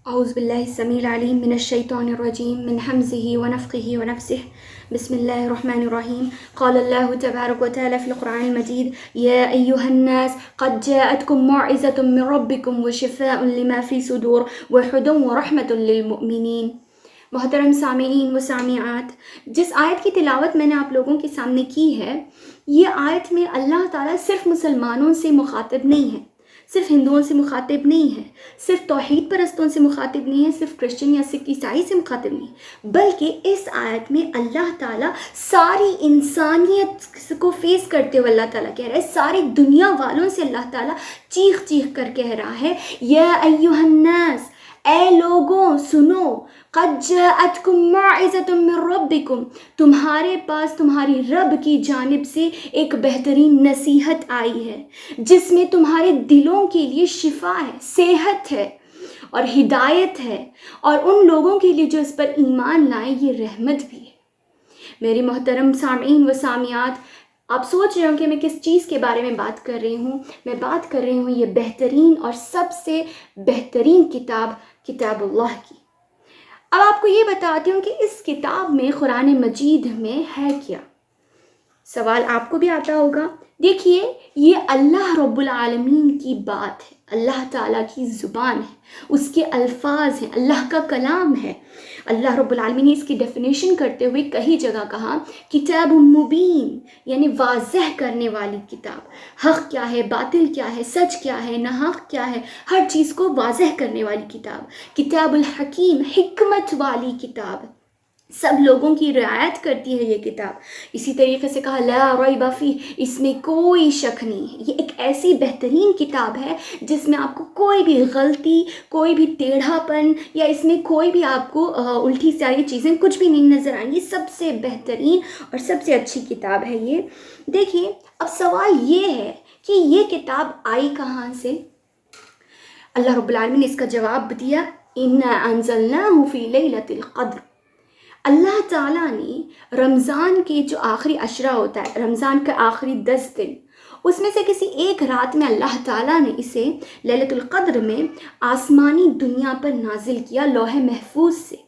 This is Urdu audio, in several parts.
أعوذ بالله السميع العليم من الشيطان الرجيم من همزه ونفخه ونفسه. بسم الله الرحمن الرحيم. قال الله تبارك وتعالى في القرآن المجيد: يا أيها الناس قد جاءتكم موعظة من ربكم وشفاء لما في صدور وهدى ورحمة للمؤمنين. محترم سامعین و سامعات، جس آیت کی تلاوت میں نے آپ لوگوں کے سامنے کی ہے، یہ آیت میں اللہ تعالیٰ صرف مسلمانوں سے مخاطب نہیں ہے، صرف ہندوؤں سے مخاطب نہیں ہے، صرف توحید پرستوں سے مخاطب نہیں ہے، صرف کرسچن یا سکھ عیسائی سے مخاطب نہیں، بلکہ اس آیت میں اللہ تعالیٰ ساری انسانیت کو فیس کرتے ہوئے اللہ تعالیٰ کہہ رہا ہے، ساری دنیا والوں سے اللہ تعالیٰ چیخ چیخ کر کہہ رہا ہے: یا ایھا الناس، اے لوگوں سنو، قد جاءتکم موعظۃ من ربکم، تمہارے پاس تمہاری رب کی جانب سے ایک بہترین نصیحت آئی ہے، جس میں تمہارے دلوں کے لیے شفا ہے، صحت ہے اور ہدایت ہے، اور ان لوگوں کے لیے جو اس پر ایمان لائیں یہ رحمت بھی ہے۔ میری محترم سامعین و سامعات، آپ سوچ رہے ہوں کہ میں کس چیز کے بارے میں بات کر رہی ہوں؟ میں بات کر رہی ہوں یہ بہترین اور سب سے بہترین کتاب اللہ کی۔ اب آپ کو یہ بتاتی ہوں کہ اس کتاب میں، قرآن مجید میں ہے کیا؟ سوال آپ کو بھی آتا ہوگا۔ دیکھیے، یہ اللہ رب العالمین کی بات ہے، اللہ تعالیٰ کی زبان ہے، اس کے الفاظ ہیں، اللہ کا کلام ہے۔ اللہ رب العالمین نے اس کی ڈیفینیشن کرتے ہوئے کئی جگہ کہا کتاب مبین، یعنی واضح کرنے والی کتاب۔ حق کیا ہے، باطل کیا ہے، سچ کیا ہے، ناحق کیا ہے، ہر چیز کو واضح کرنے والی کتاب۔ کتاب الحکیم، حکمت والی کتاب، سب لوگوں کی رعایت کرتی ہے یہ کتاب۔ اسی طریقے سے کہا لا ریب فیہ، اس میں کوئی شک نہیں ہے۔ یہ ایک ایسی بہترین کتاب ہے جس میں آپ کو کوئی بھی غلطی، کوئی بھی ٹیڑھا پن، یا اس میں کوئی بھی آپ کو الٹی ساری چیزیں کچھ بھی نہیں نظر آئیں گی۔ سب سے بہترین اور سب سے اچھی کتاب ہے یہ۔ دیکھیے، اب سوال یہ ہے کہ یہ کتاب آئی کہاں سے؟ اللہ رب العالمین نے اس کا جواب دیا: اِنَّا أَنزَلْنَاهُ فِي لَيْلَةِ الْقَدْرِ۔ اللہ تعالیٰ نے رمضان کے جو آخری عشرہ ہوتا ہے، رمضان کے آخری 10 دن، اس میں سے کسی ایک رات میں اللہ تعالیٰ نے اسے لیلۃ القدر میں آسمانی دنیا پر نازل کیا، لوح محفوظ سے۔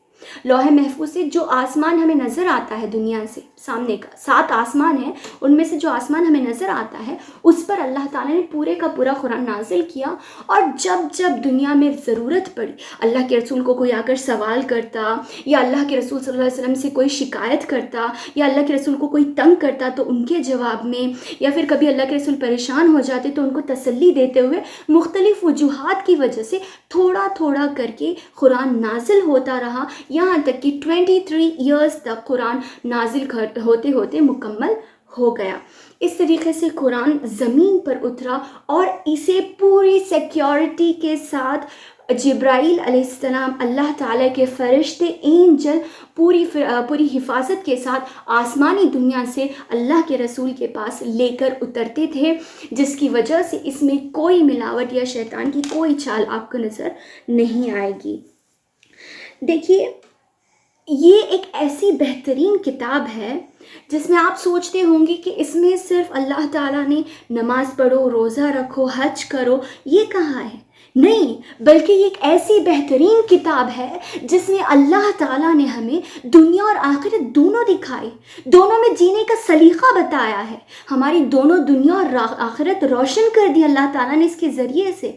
لوح محفوظ سے جو آسمان ہمیں نظر آتا ہے دنیا سے، سامنے کا 7 آسمان ہیں، ان میں سے جو آسمان ہمیں نظر آتا ہے اس پر اللہ تعالیٰ نے پورے کا پورا قرآن نازل کیا۔ اور جب جب دنیا میں ضرورت پڑی، اللہ کے رسول کو کوئی آ کر سوال کرتا، یا اللہ کے رسول صلی اللہ علیہ وسلم سے کوئی شکایت کرتا، یا اللہ کے رسول کو کوئی تنگ کرتا تو ان کے جواب میں، یا پھر کبھی اللہ کے رسول پریشان ہو جاتے تو ان کو تسلی دیتے ہوئے مختلف وجوہات کی وجہ سے تھوڑا تھوڑا کر کے قرآن نازل ہوتا رہا، یہاں تک کہ 23 ایئرس تک قرآن نازل ہوتے ہوتے مکمل ہو گیا۔ اس طریقے سے قرآن زمین پر اترا، اور اسے پوری سیکیورٹی کے ساتھ جبرائیل علیہ السلام، اللہ تعالیٰ کے فرشتے، اینجل، پوری حفاظت کے ساتھ آسمانی دنیا سے اللہ کے رسول کے پاس لے کر اترتے تھے، جس کی وجہ سے اس میں کوئی ملاوٹ یا شیطان کی کوئی چال آپ کو نظر نہیں آئے گی۔ دیکھیے، یہ ایک ایسی بہترین کتاب ہے جس میں آپ سوچتے ہوں گے کہ اس میں صرف اللہ تعالیٰ نے نماز پڑھو، روزہ رکھو، حج کرو، یہ کہاں ہے؟ نہیں، بلکہ یہ ایک ایسی بہترین کتاب ہے جس میں اللہ تعالیٰ نے ہمیں دنیا اور آخرت دونوں دکھائی، دونوں میں جینے کا سلیقہ بتایا ہے، ہماری دونوں دنیا اور آخرت روشن کر دی اللہ تعالیٰ نے اس کے ذریعے سے۔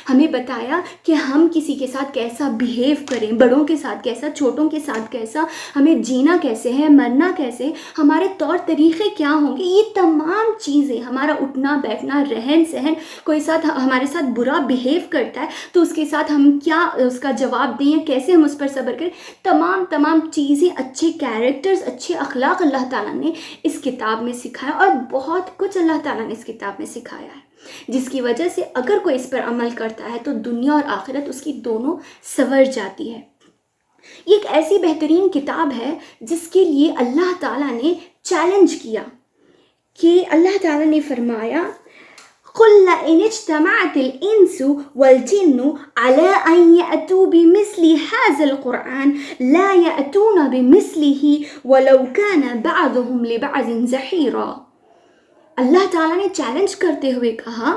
ہمیں بتایا کہ ہم کسی کے ساتھ کیسا بیہیو کریں، بڑوں کے ساتھ کیسا، چھوٹوں کے ساتھ کیسا، ہمیں جینا کیسے ہے، مرنا کیسے، ہمارے طور طریقے کیا ہوں گے، یہ تمام چیزیں، ہمارا اٹھنا بیٹھنا، رہن سہن، کوئی ہمارے ساتھ برا بیہیو کرتا ہے تو اس کے ساتھ ہم کیا اس کا جواب دیں، کیسے ہم اس پر صبر کریں، تمام چیزیں، اچھے کیریکٹرز، اچھے اخلاق اللہ تعالیٰ نے اس کتاب میں سکھایا، اور بہت کچھ اللہ تعالیٰ نے اس کتاب میں سکھایا ہے، جس کی وجہ سے اگر کوئی اس پر عمل کرتا ہے تو دنیا اور آخرت اس کی دونوں سنور جاتی ہے۔ یہ ایک ایسی بہترین کتاب ہے جس کے لیے اللہ تعالیٰ نے چیلنج کیا، کہ اللہ تعالیٰ نے فرمایا قُلْ لَئِنِ اجْتَمَعَتِ الْإِنسُ وَالْجِنُّ عَلَىٰ أَن يَأْتُوا بِمِثْلِ هَٰذَا الْقُرْآنِ لَا يَأْتُونَ بِمِثْلِهِ وَلَوْ كَانَ بَعْضُهُمْ لِبَعْضٍ ظَهِيرًا۔ اللہ تعالیٰ نے چیلنج کرتے ہوئے کہا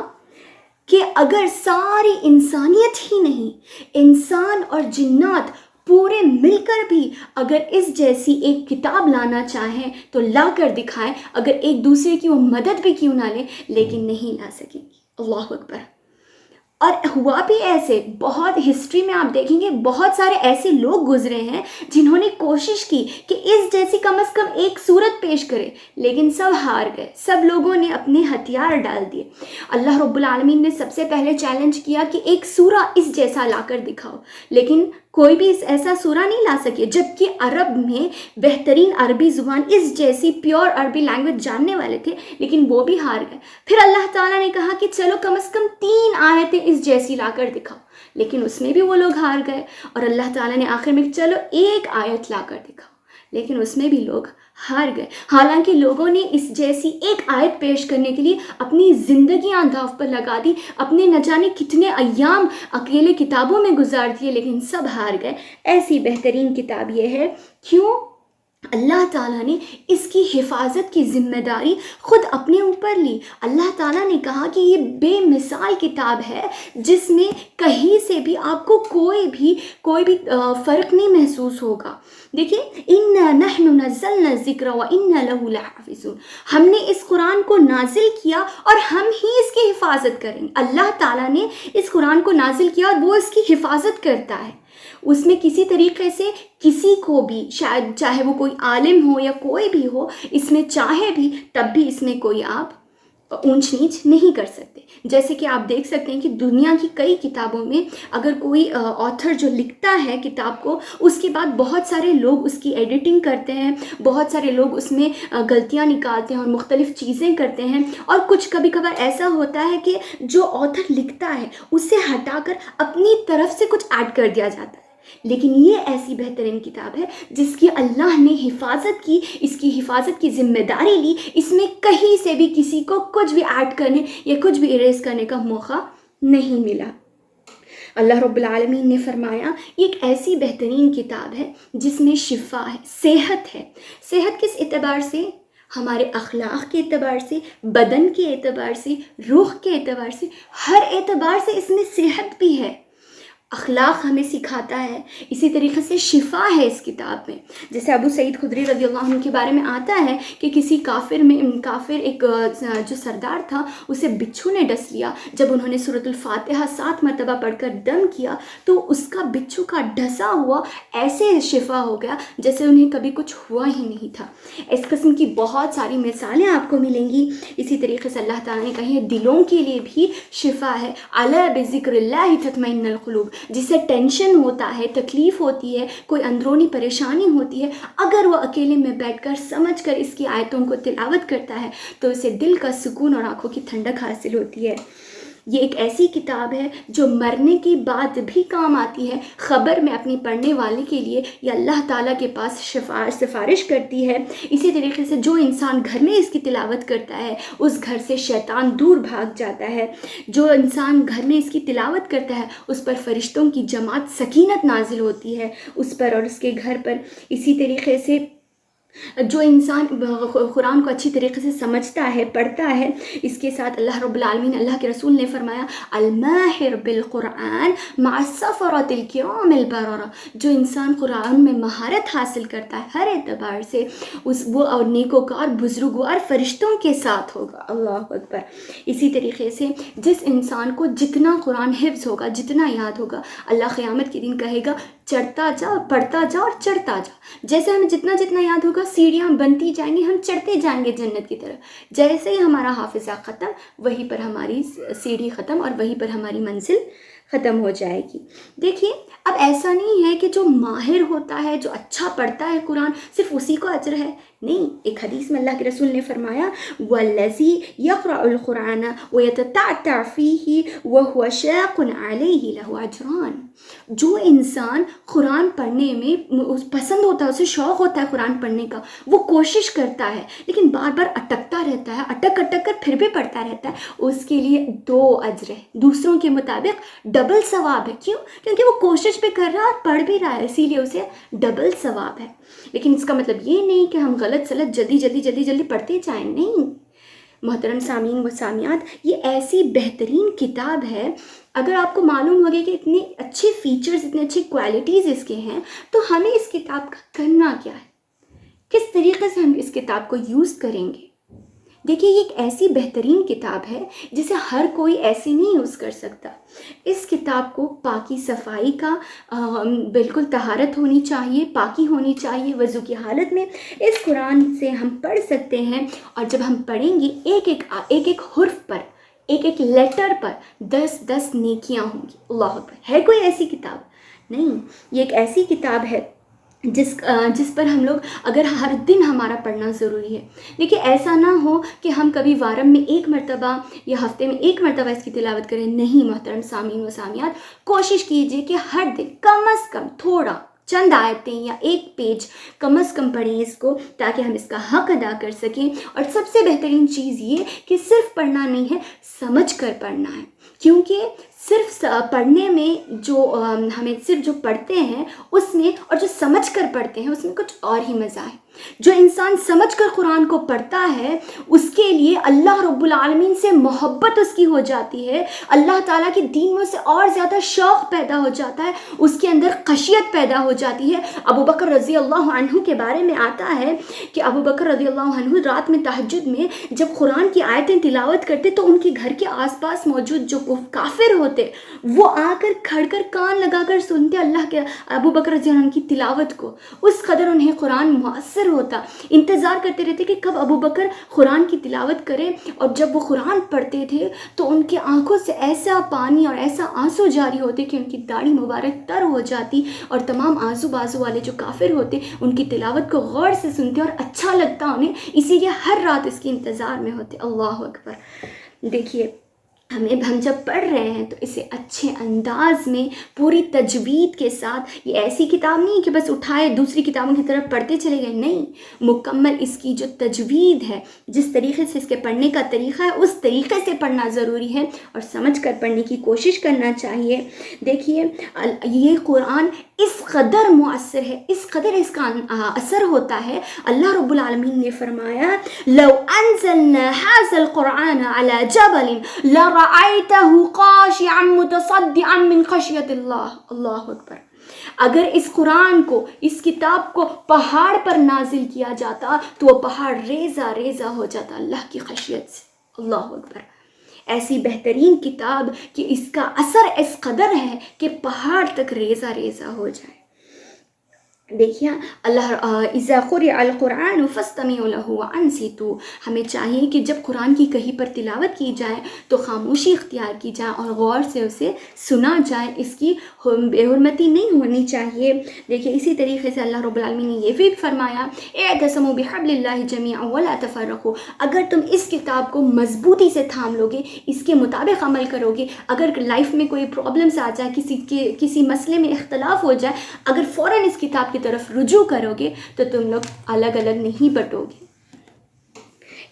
کہ اگر ساری انسانیت ہی نہیں، انسان اور جنات پورے مل کر بھی اگر اس جیسی ایک کتاب لانا چاہیں تو لا کر دکھائیں، اگر ایک دوسرے کی وہ مدد بھی کیوں نہ لیں، لیکن نہیں لا سکیں گی۔ اللہ اکبر۔ اور ہوا بھی ایسے، بہت ہسٹری میں آپ دیکھیں گے بہت سارے ایسے لوگ گزرے ہیں جنہوں نے کوشش کی کہ اس جیسی کم از کم ایک صورت پیش کرے، لیکن سب ہار گئے، سب لوگوں نے اپنے ہتھیار ڈال دیے۔ اللہ رب العالمین نے سب سے پہلے چیلنج کیا کہ ایک سورہ اس جیسا لا کر دکھاؤ، لیکن کوئی بھی ایسا سورہ نہیں لا سکے، جبکہ عرب میں بہترین عربی زبان اس جیسی پیور عربی لینگویج جاننے والے تھے، لیکن وہ بھی ہار گئے۔ پھر اللہ تعالیٰ نے کہا کہ چلو کم از کم 3 آیتیں اس جیسی لا کر دکھاؤ، لیکن اس میں بھی وہ لوگ ہار گئے، اور اللہ تعالیٰ نے آخر میں چلو 1 آیت لا کر دکھاؤ، لیکن اس میں بھی لوگ ہار گئے۔ حالانکہ لوگوں نے اس جیسی 1 آیت پیش کرنے کے لیے اپنی زندگیاں داؤ پر لگا دی، اپنے نہ جانے کتنے ایام اکیلے کتابوں میں گزار دیے، لیکن سب ہار گئے۔ ایسی بہترین کتاب یہ ہے، کیوں؟ اللہ تعالیٰ نے اس کی حفاظت کی ذمہ داری خود اپنے اوپر لی۔ اللہ تعالیٰ نے کہا کہ یہ بے مثال کتاب ہے جس میں کہیں سے بھی آپ کو کوئی بھی فرق نہیں محسوس ہوگا۔ دیکھیں، اِنَّا نَحْنُ نَزَّلْنَا الذِّكْرَ وَإِنَّا لَهُ لَحَافِظُونَ، ہم نے اس قرآن کو نازل کیا اور ہم ہی اس کی حفاظت کریں گے۔ اللہ تعالیٰ نے اس قرآن کو نازل کیا اور وہ اس کی حفاظت کرتا ہے۔ اس میں کسی طریقے سے کسی کو بھی، شاید چاہے وہ کوئی عالم ہو یا کوئی بھی ہو، اس میں چاہے بھی تب بھی اس میں کوئی آپ اونچ نیچ نہیں کر سکتے۔ جیسے کہ آپ دیکھ سکتے ہیں کہ دنیا کی کئی کتابوں میں اگر کوئی آتھر جو لکھتا ہے کتاب کو، اس کے بعد بہت سارے لوگ اس کی ایڈیٹنگ کرتے ہیں، بہت سارے لوگ اس میں غلطیاں نکالتے ہیں اور مختلف چیزیں کرتے ہیں، اور کچھ کبھی کبھار ایسا ہوتا ہے کہ جو آتھر لکھتا ہے اس سے ہٹا کر اپنی طرف سے کچھ ایڈ کر دیا جاتا ہے۔ لیکن یہ ایسی بہترین کتاب ہے جس کی اللہ نے حفاظت کی، اس کی حفاظت کی ذمہ داری لی، اس میں کہیں سے بھی کسی کو کچھ بھی ایڈ کرنے یا کچھ بھی اریز کرنے کا موقع نہیں ملا۔ اللہ رب العالمین نے فرمایا یہ ایک ایسی بہترین کتاب ہے جس میں شفا ہے، صحت ہے۔ صحت کس اعتبار سے؟ ہمارے اخلاق کے اعتبار سے، بدن کے اعتبار سے، روح کے اعتبار سے، ہر اعتبار سے اس میں صحت بھی ہے۔ اخلاق ہمیں سکھاتا ہے، اسی طریقے سے شفا ہے اس کتاب میں۔ جیسے ابو سعید خدری رضی اللہ عنہ کے بارے میں آتا ہے کہ کسی کافر ایک جو سردار تھا اسے بچھو نے ڈس لیا۔ جب انہوں نے سورۃ الفاتحہ 7 مرتبہ پڑھ کر دم کیا تو اس کا بچھو کا ڈسا ہوا ایسے شفا ہو گیا جیسے انہیں کبھی کچھ ہوا ہی نہیں تھا۔ اس قسم کی بہت ساری مثالیں آپ کو ملیں گی۔ اسی طریقے سے اللہ تعالیٰ نے کہی ہے دلوں کے لیے بھی شفا ہے، الا بذکر اللہ تطمئن القلوب، جسے ٹینشن ہوتا ہے، تکلیف ہوتی ہے، کوئی اندرونی پریشانی ہوتی ہے، اگر وہ اکیلے میں بیٹھ کر سمجھ کر اس کی آیتوں کو تلاوت کرتا ہے تو اسے دل کا سکون اور آنکھوں کی ٹھنڈک حاصل ہوتی ہے۔ یہ ایک ایسی کتاب ہے جو مرنے کے بعد بھی کام آتی ہے، خبر میں اپنی پڑھنے والے کے لیے یہ اللہ تعالیٰ کے پاس سفارش کرتی ہے۔ اسی طریقے سے جو انسان گھر میں اس کی تلاوت کرتا ہے اس گھر سے شیطان دور بھاگ جاتا ہے۔ جو انسان گھر میں اس کی تلاوت کرتا ہے اس پر فرشتوں کی جماعت سکینت نازل ہوتی ہے اس پر اور اس کے گھر پر۔ اسی طریقے سے جو انسان قرآن کو اچھی طریقے سے سمجھتا ہے، پڑھتا ہے، اس کے ساتھ اللہ رب العالمین، اللہ کے رسول نے فرمایا الماہر بالقرآن مع السفرۃ الکرام البررہ، جو انسان قرآن میں مہارت حاصل کرتا ہے ہر اعتبار سے وہ اور نیکوکار بزرگوار فرشتوں کے ساتھ ہوگا۔ اللہ اکبر۔ اسی طریقے سے جس انسان کو جتنا قرآن حفظ ہوگا، جتنا یاد ہوگا، اللہ قیامت کے دن کہے گا چڑھتا جا، پڑھتا جا اور چڑھتا جا۔ جیسے ہمیں جتنا جتنا یاد ہوگا سیڑھیاں بنتی جائیں گی، ہم چڑھتے جائیں گے جنت کی طرف۔ جیسے ہی ہمارا حافظہ ختم، وہیں پر ہماری سیڑھی ختم اور وہیں پر ہماری منزل ختم ہو جائے گی۔ دیکھیے اب ایسا نہیں ہے کہ جو ماہر ہوتا ہے، جو اچھا پڑھتا ہے قرآن، صرف اسی کو اجر ہے، نہیں۔ ایک حدیث میں اللہ کے رسول نے فرمایا والذی یقرأ القرآن ویتتعتع فیہ وہو شاق علیہ لہ اجران، جو انسان قرآن پڑھنے میں پسند ہوتا ہے، اسے شوق ہوتا ہے قرآن پڑھنے کا، وہ کوشش کرتا ہے لیکن بار بار اٹکتا رہتا ہے، اٹک کر پھر بھی پڑھتا رہتا ہے، اس کے لیے 2 اجر ہے، دوسروں کے مطابق ڈبل ثواب ہے۔ کیوں؟ کیونکہ وہ کوشش بھی کر رہا ہے اور پڑھ بھی رہا ہے، اسی لیے اسے ڈبل ثواب ہے۔ لیکن اس کا مطلب یہ نہیں کہ ہم غلط سلط جلدی پڑھتے جائیں، نہیں۔ محترم سامعین و سامعات، یہ ایسی بہترین کتاب ہے، اگر آپ کو معلوم ہو گیا کہ اتنے اچھے فیچرز، اتنے اچھی کوالٹیز اس کے ہیں، تو ہمیں اس کتاب کا کرنا کیا ہے، کس طریقے سے ہم اس کتاب کو یوز کریں گے۔ دیکھیے یہ ایک ایسی بہترین کتاب ہے جسے ہر کوئی ایسے نہیں یوز کر سکتا۔ اس کتاب کو پاکی صفائی کا بالکل طہارت ہونی چاہیے، پاکی ہونی چاہیے، وضو کی حالت میں اس قرآن سے ہم پڑھ سکتے ہیں، اور جب ہم پڑھیں گے ایک حرف پر، ایک لیٹر پر 10 نیکیاں ہوں گی۔ اللہ اکبر۔ ہے کوئی ایسی کتاب؟ نہیں، یہ ایک ایسی کتاب ہے جس پر ہم لوگ اگر ہر دن ہمارا پڑھنا ضروری ہے۔ دیکھیے ایسا نہ ہو کہ ہم کبھی وارم میں ایک مرتبہ یا ہفتے میں ایک مرتبہ اس کی تلاوت کریں، نہیں محترم سامعین و سامعات، کوشش کیجئے کہ ہر دن کم از کم تھوڑا چند آیتیں یا ایک پیج کم از کم پڑھیں اس کو، تاکہ ہم اس کا حق ادا کر سکیں۔ اور سب سے بہترین چیز یہ کہ صرف پڑھنا نہیں ہے، سمجھ کر پڑھنا ہے، کیونکہ صرف پڑھنے میں ہمیں صرف جو پڑھتے ہیں اس میں، اور جو سمجھ کر پڑھتے ہیں اس میں کچھ اور ہی مزہ ہے۔ جو انسان سمجھ کر قرآن کو پڑھتا ہے اس کے لیے اللہ رب العالمین سے محبت اس کی ہو جاتی ہے، اللہ تعالیٰ کے دین میں اسے اور زیادہ شوق پیدا ہو جاتا ہے، اس کے اندر خشیت پیدا ہو جاتی ہے۔ ابو بکر رضی اللہ عنہ کے بارے میں آتا ہے کہ ابو بکر رضی اللہ عنہ رات میں تہجد میں جب قرآن کی آیتیں تلاوت کرتے تو ان کے گھر کے آس پاس موجود جو کافر ہوتے وہ آ کر کھڑ کر کان لگا کر سنتے اللہ کے ابو بکر رضی اللہ عنہ کی تلاوت کو، اس قدر انہیں قرآن مؤثر ہوتا، انتظار کرتے رہتے کہ کب ابو بکر قرآن کی تلاوت کرے۔ اور جب وہ قرآن پڑھتے تھے تو ان کے آنکھوں سے ایسا پانی اور ایسا آنسو جاری ہوتے کہ ان کی داڑھی مبارک تر ہو جاتی، اور تمام آزو بازو والے جو کافر ہوتے ان کی تلاوت کو غور سے سنتے اور اچھا لگتا انہیں، اسی لیے ہر رات اس کے انتظار میں ہوتے۔ اللہ اکبر۔ دیکھیے ہم جب پڑھ رہے ہیں تو اسے اچھے انداز میں پوری تجوید کے ساتھ، یہ ایسی کتاب نہیں کہ بس اٹھائے دوسری کتابوں کی طرف پڑھتے چلے گئے، نہیں، مکمل اس کی جو تجوید ہے، جس طریقے سے اس کے پڑھنے کا طریقہ ہے اس طریقے سے پڑھنا ضروری ہے، اور سمجھ کر پڑھنے کی کوشش کرنا چاہیے۔ دیکھیے یہ قرآن اس قدر مؤثر ہے، اس قدر اس کا اثر ہوتا ہے، اللہ رب العالمین نے فرمایا لو انزلنا هذا القرآن على جبل لرأيته خاشعا متصدعا من خشية الله۔ اللہ اکبر۔ اگر اس قرآن کو، اس کتاب کو پہاڑ پر نازل کیا جاتا تو وہ پہاڑ ریزہ ریزہ ہو جاتا اللہ کی خشیت سے۔ اللہ اکبر۔ ایسی بہترین کتاب کہ اس کا اثر اس قدر ہے کہ پہاڑ تک ریزہ ریزہ ہو جائے۔ دیکھیے اللہ اذا قرئ القرآن فاستمعوا له وانصتوا، ہمیں چاہیے کہ جب قرآن کی کہیں پر تلاوت کی جائے تو خاموشی اختیار کی جائے اور غور سے اسے سنا جائے، اس کی بے حرمتی نہیں ہونی چاہیے۔ دیکھیے اسی طریقے سے اللہ رب العالمین نے یہ بھی فرمایا اعتصموا بحبل اللہ جميعا ولا تفرقوا، اگر تم اس کتاب کو مضبوطی سے تھام لو گے، اس کے مطابق عمل کرو گے، اگر لائف میں کوئی پرابلمس آ جائے، کسی مسئلے میں اختلاف ہو جائے، اگر فوراً اس کتاب کی طرف رجوع کرو گے تو تم لوگ الگ الگ نہیں بٹو گے۔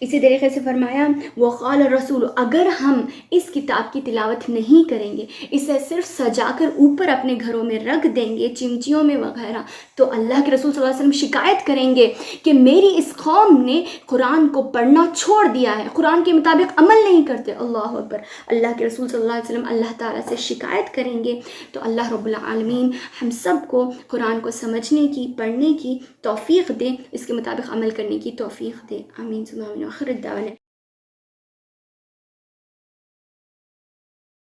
اسی طریقے سے فرمایا وقال الرسول، اگر ہم اس کتاب کی تلاوت نہیں کریں گے، اسے صرف سجا کر اوپر اپنے گھروں میں رکھ دیں گے چمچیوں میں وغیرہ، تو اللہ کے رسول صلی اللہ علیہ وسلم شکایت کریں گے کہ میری اس قوم نے قرآن کو پڑھنا چھوڑ دیا ہے، قرآن کے مطابق عمل نہیں کرتے۔ اللہ اکبر۔ اللہ کے رسول صلی اللہ علیہ وسلم اللہ تعالیٰ سے شکایت کریں گے، تو اللہ رب العالمین ہم سب کو قرآن کو سمجھنے کی، پڑھنے کی توفیق دے، اس کے مطابق عمل کرنے کی توفیق دے۔ آمین ثم آمین۔ آخر الدعوانا